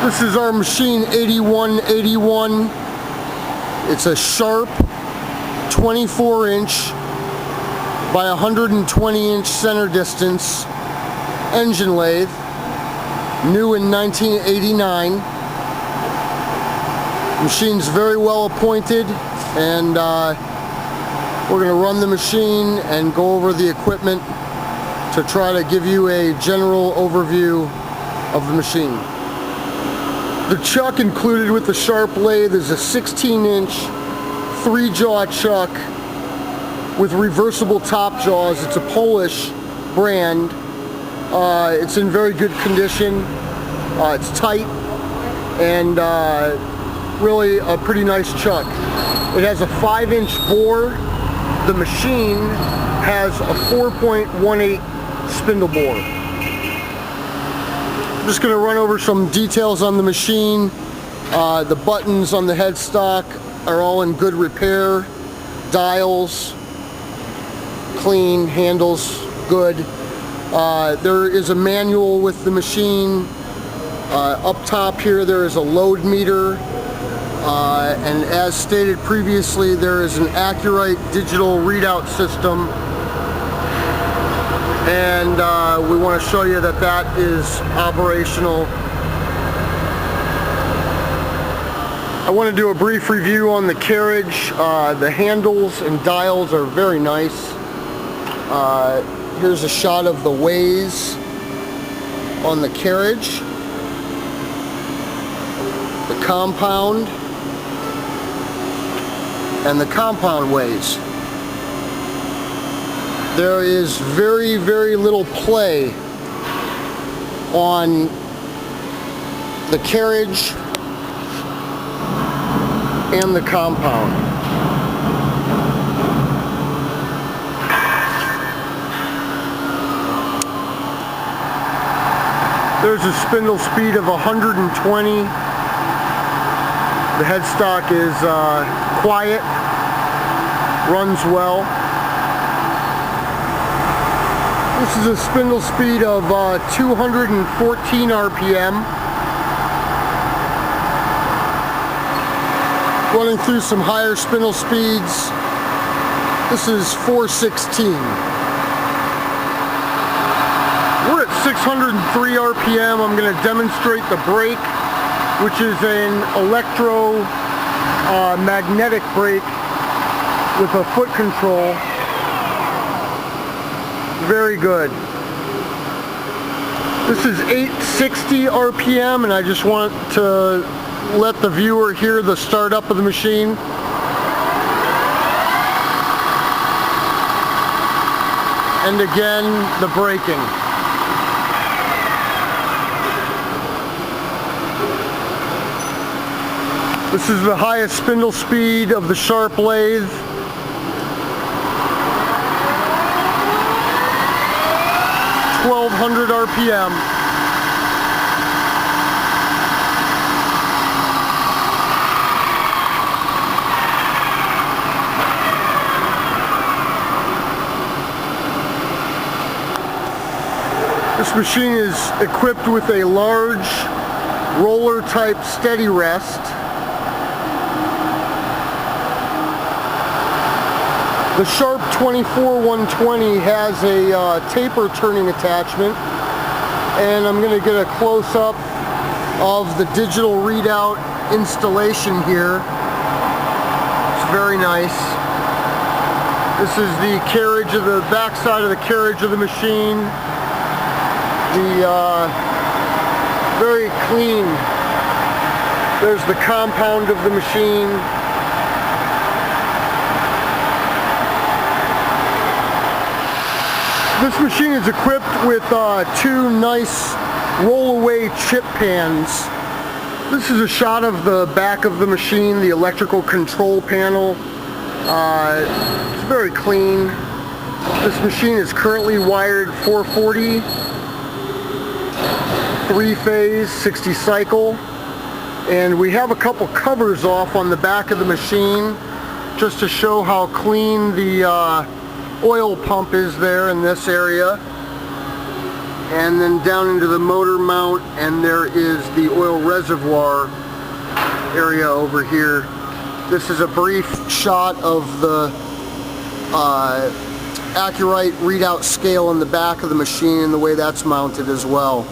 This is our machine 8181. It's a sharp 24-inch by 120-inch center distance engine lathe, new in 1989. Machine's very well appointed, and we're going to run the machine and go over the equipment to try to give you a general overview of the machine. The chuck included with the sharp lathe is a 16-inch 3-jaw chuck with reversible top jaws. It's a Polish brand. It's in very good condition. It's tight and really a pretty nice chuck. It has a 5-inch bore. The machine has a 4.18 spindle bore. I'm just going to run over some details on the machine. The buttons on the headstock are all in good repair. Dials clean, handles good. There is a manual with the machine. Up top here there is a load meter, and as stated previously, there is an Accurite digital readout system, and we want to show you that that is operational. I want to do a brief review on the carriage. The handles and dials are very nice. Here's a shot of the ways on the carriage, the compound, and the compound ways. There is very, very little play on the carriage and the compound. There's a spindle speed of 120. The headstock is quiet, runs well. This is a spindle speed of 214 RPM. Running through some higher spindle speeds. This is 416. We're at 603 RPM. I'm going to demonstrate the brake, which is an electromagnetic brake with a foot control. Very good. This is 860 RPM, and I just want to let the viewer hear the startup of the machine. And again, the braking. This is the highest spindle speed of the sharp lathe. .1200 RPM. This machine is equipped with a large roller type steady rest. The Sharp 24-120 has a taper turning attachment, and I'm going to get a close-up of the digital readout installation here. It's very nice. This is the carriage of the back side of the carriage of the machine. Very clean. There's the compound of the machine. This machine is equipped with two nice roll-away chip pans. This is a shot of the back of the machine, the electrical control panel. It's very clean. This machine is currently wired 440, 3-phase, 60 cycle. And we have a couple covers off on the back of the machine just to show how clean the oil pump is there in this area. and then down into the motor mount, and there is the oil reservoir area over here. This is a brief shot of the Accurite readout scale in the back of the machine and the way that's mounted as well.